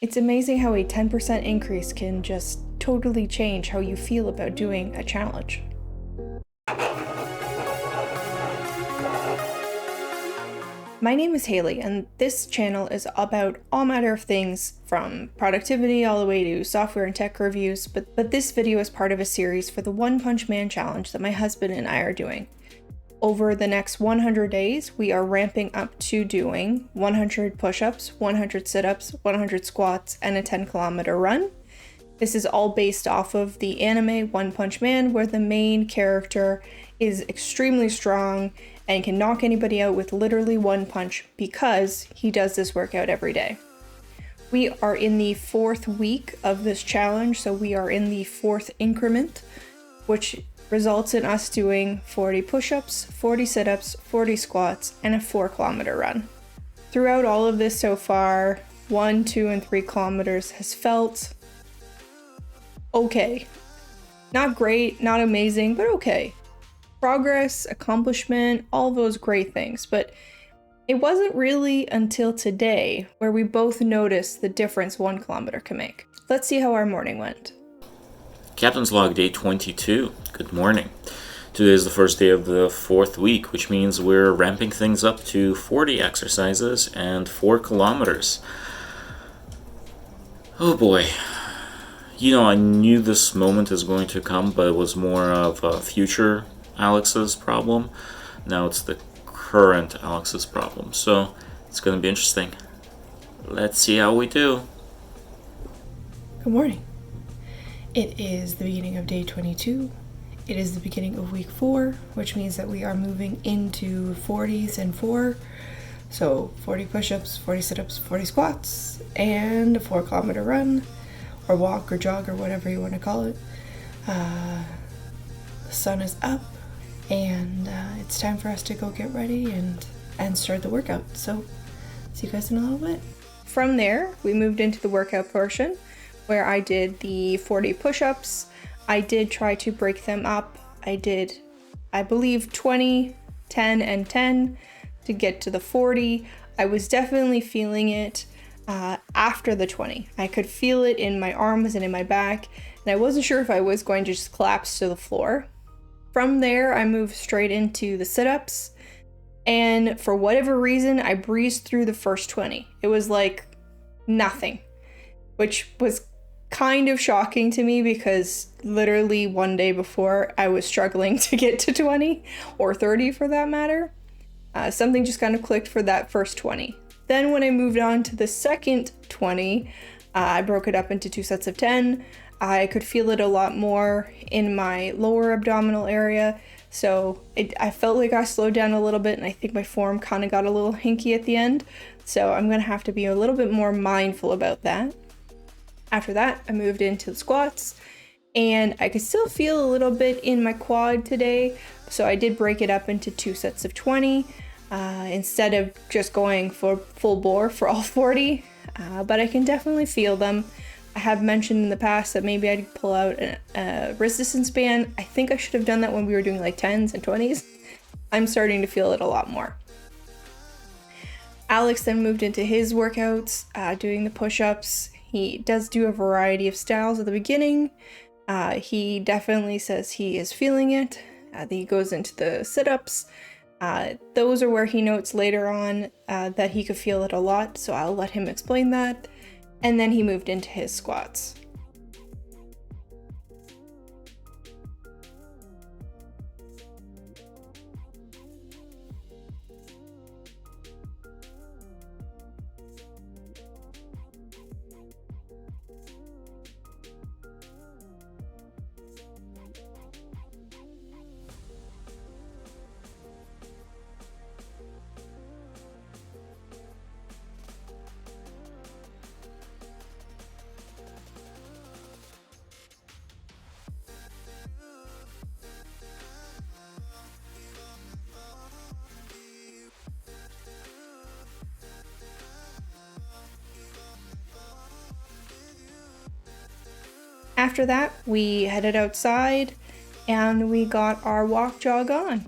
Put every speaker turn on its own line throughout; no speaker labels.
It's amazing how a 10% increase can just totally change how you feel about doing a challenge. My name is Hayley, and this channel is about all manner of things from productivity all the way to software and tech reviews, but this video is part of a series for the One Punch Man challenge that my husband and I are doing. Over the next 100 days, we are ramping up to doing 100 push-ups, 100 sit-ups, 100 squats, and a 10-kilometer run. This is all based off of the anime One Punch Man, where the main character is extremely strong and can knock anybody out with literally one punch because he does this workout every day. We are in the 4th week of this challenge, so we are in the 4th increment, which results in us doing 40 push-ups, 40 sit-ups, 40 squats, and a 4-kilometer run. Throughout all of this so far, 1, 2, and 3 kilometers has felt okay. Not great, not amazing, but okay. Progress, accomplishment, all those great things, but it wasn't really until today where we both noticed the difference 1 kilometer can make. Let's see how our morning went.
Captain's Log Day 22. Good morning. Today is the first day of the 4th week, which means we're ramping things up to 40 exercises and 4 kilometers. Oh boy. You know, I knew this moment is going to come, but it was more of a future Alex's problem. Now it's the current Alex's problem. So it's going to be interesting. Let's see how we do.
Good morning. It is the beginning of day 22. It is the beginning of week 4, which means that we are moving into 40s and 4. So 40 push-ups, 40 sit-ups, 40 squats, and a 4-kilometer run, or walk or jog or whatever you want to call it. The sun is up, and it's time for us to go get ready and start the workout. So see you guys in a little bit. From there, we moved into the workout portion, where I did the 40 push-ups. I did try to break them up. I did, I believe, 20, 10, and 10 to get to the 40. I was definitely feeling it after the 20. I could feel it in my arms and in my back, and I wasn't sure if I was going to just collapse to the floor. From there, I moved straight into the sit-ups, and for whatever reason, I breezed through the first 20. It was like nothing, which was kind of shocking to me because literally one day before I was struggling to get to 20 or 30 for that matter. Something just kind of clicked for that first 20. Then when I moved on to the second 20, I broke it up into 2 sets of 10. I could feel it a lot more in my lower abdominal area, so I felt like I slowed down a little bit, and I think my form kind of got a little hinky at the end, so I'm going to have to be a little bit more mindful about that. After that, I moved into the squats, and I could still feel a little bit in my quad today, so I did break it up into 2 sets of 20 instead of just going for full bore for all 40, but I can definitely feel them. I have mentioned in the past that maybe I'd pull out a resistance band. I think I should have done that when we were doing like 10s and 20s. I'm starting to feel it a lot more. Alex then moved into his workouts, doing the push-ups. He does do a variety of styles at the beginning. He definitely says he is feeling it. Then he goes into the sit-ups. Those are where he notes later on that he could feel it a lot, so I'll let him explain that. And then he moved into his squats. After that, we headed outside and we got our walk jog on.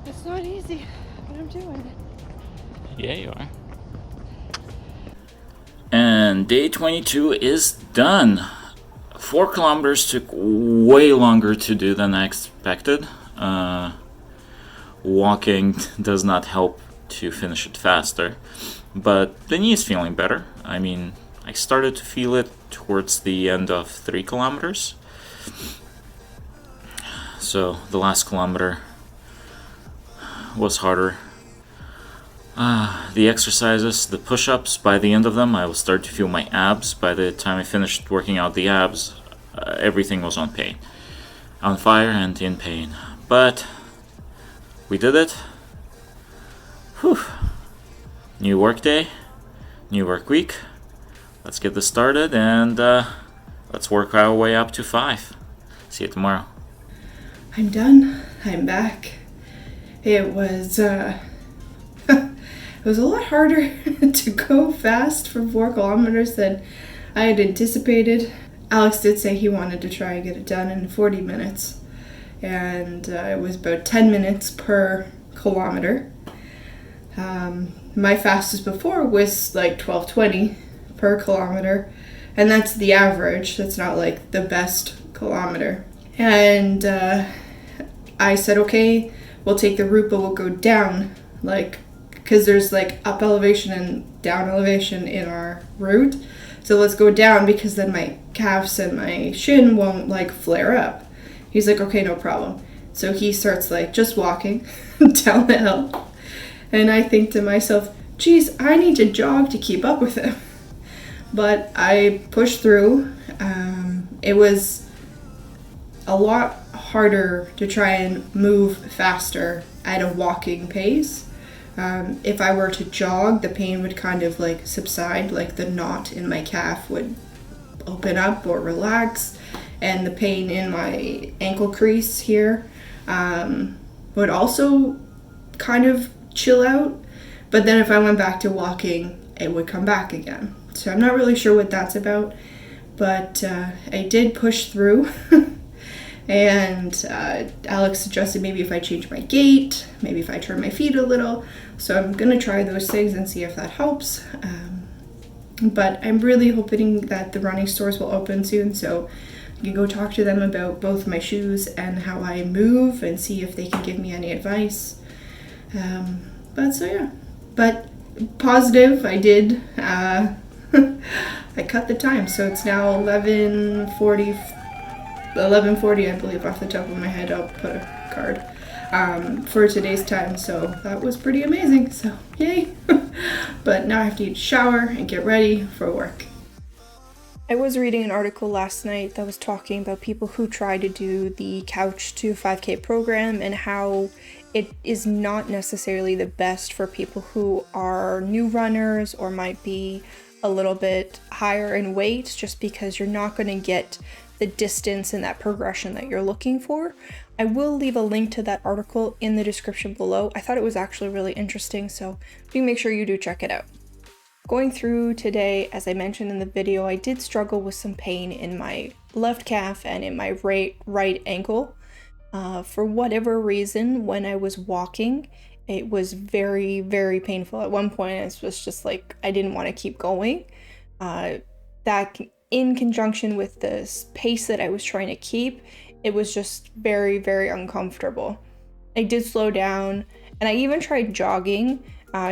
It's not easy, but I'm doing it.
Yeah, you are. And day 22 is done. 4 kilometers took way longer to do than I expected. Walking does not help to finish it faster, but the knee is feeling better. I mean, I started to feel it towards the end of 3 kilometers. So the last kilometer was harder. The exercises, the push-ups, by the end of them, I will start to feel my abs. By the time I finished working out the abs, everything was on fire and in pain. But we did it. Whew. New work day, new work week. Let's get this started and let's work our way up to 5. See you tomorrow.
I'm done. I'm back. It was it was a lot harder to go fast for 4 kilometers than I had anticipated. Alex did say he wanted to try and get it done in 40 minutes, and it was about 10 minutes per kilometer. My fastest before was like 12:20 per kilometer, and that's the average. That's not like the best kilometer. And I said, okay, we'll take the route, but we'll go down, like, because there's like up elevation and down elevation in our route. So let's go down because then my calves and my shin won't like flare up. He's like, okay, no problem. So he starts like just walking down the hill. And I think to myself, geez, I need to jog to keep up with him. But I pushed through. It was a lot harder to try and move faster at a walking pace. If I were to jog, the pain would kind of like subside, like the knot in my calf would open up or relax, and the pain in my ankle crease here would also kind of chill out. But then if I went back to walking, it would come back again. So I'm not really sure what that's about, but I did push through. And Alex suggested maybe if I change my gait, maybe if I turn my feet a little. So I'm going to try those things and see if that helps. But I'm really hoping that the running stores will open soon, so I can go talk to them about both my shoes and how I move and see if they can give me any advice. But positive, I did. I cut the time, so it's now 11:40, I believe, off the top of my head. I'll put a card for today's time, so that was pretty amazing, so yay. But now I have to eat, shower and get ready for work. I was reading an article last night that was talking about people who try to do the Couch to 5K program and how it is not necessarily the best for people who are new runners or might be a little bit higher in weight, just because you're not going to get the distance and that progression that you're looking for. I will leave a link to that article in the description below. I thought it was actually really interesting, so do make sure you do check it out. Going through today, as I mentioned in the video, I did struggle with some pain in my left calf and in my right ankle. For whatever reason, when I was walking, it was very, very painful. At one point, it was just like I didn't want to keep going. That in conjunction with the pace that I was trying to keep, it was just very, very uncomfortable. I did slow down, and I even tried jogging.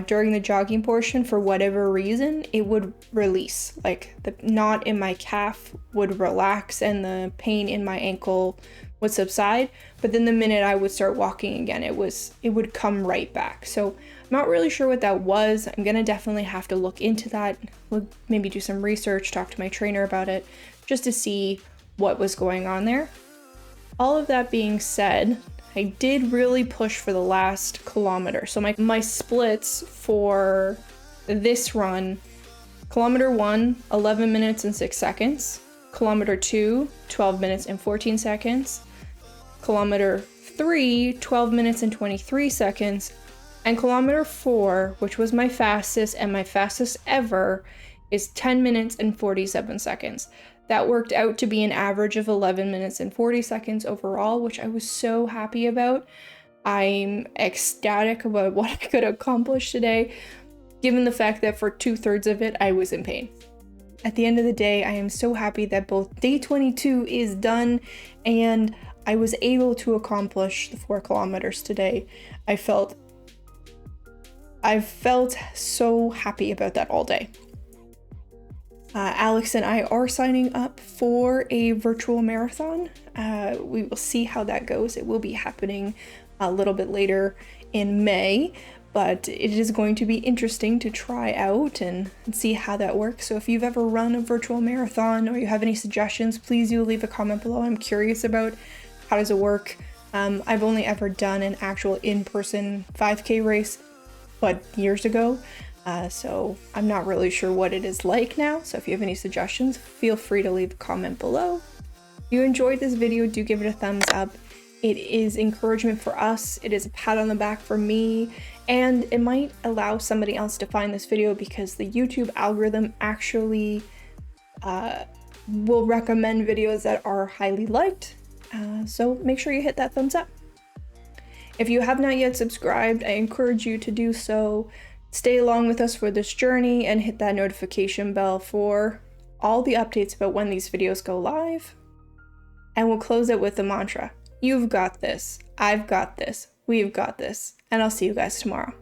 During the jogging portion, for whatever reason, it would release. Like the knot in my calf would relax and the pain in my ankle would subside. But then the minute I would start walking again, it would come right back. So I'm not really sure what that was. I'm gonna definitely have to look into that. Maybe do some research, talk to my trainer about it, just to see what was going on there. All of that being said, I did really push for the last kilometer. So my splits for this run, kilometer 1, 11 minutes and 6 seconds, kilometer 2, 12 minutes and 14 seconds, kilometer 3, 12 minutes and 23 seconds, and kilometer 4, which was my fastest and my fastest ever, is 10 minutes and 47 seconds. That worked out to be an average of 11 minutes and 40 seconds overall, which I was so happy about. I'm ecstatic about what I could accomplish today, given the fact that for 2/3 of it, I was in pain. At the end of the day, I am so happy that both day 22 is done and I was able to accomplish the 4 kilometers today. I felt so happy about that all day. Alex and I are signing up for a virtual marathon. We will see how that goes. It will be happening a little bit later in May, but it is going to be interesting to try out and see how that works. So if you've ever run a virtual marathon or you have any suggestions, please do leave a comment below. I'm curious about how does it work. I've only ever done an actual in-person 5K race, but years ago. So I'm not really sure what it is like now. So if you have any suggestions, feel free to leave a comment below. If you enjoyed this video, do give it a thumbs up. It is encouragement for us. It is a pat on the back for me, and it might allow somebody else to find this video because the YouTube algorithm actually will recommend videos that are highly liked. So make sure you hit that thumbs up. If you have not yet subscribed, I encourage you to do so. Stay along with us for this journey and hit that notification bell for all the updates about when these videos go live. And we'll close it with the mantra: you've got this, I've got this, we've got this, and I'll see you guys tomorrow.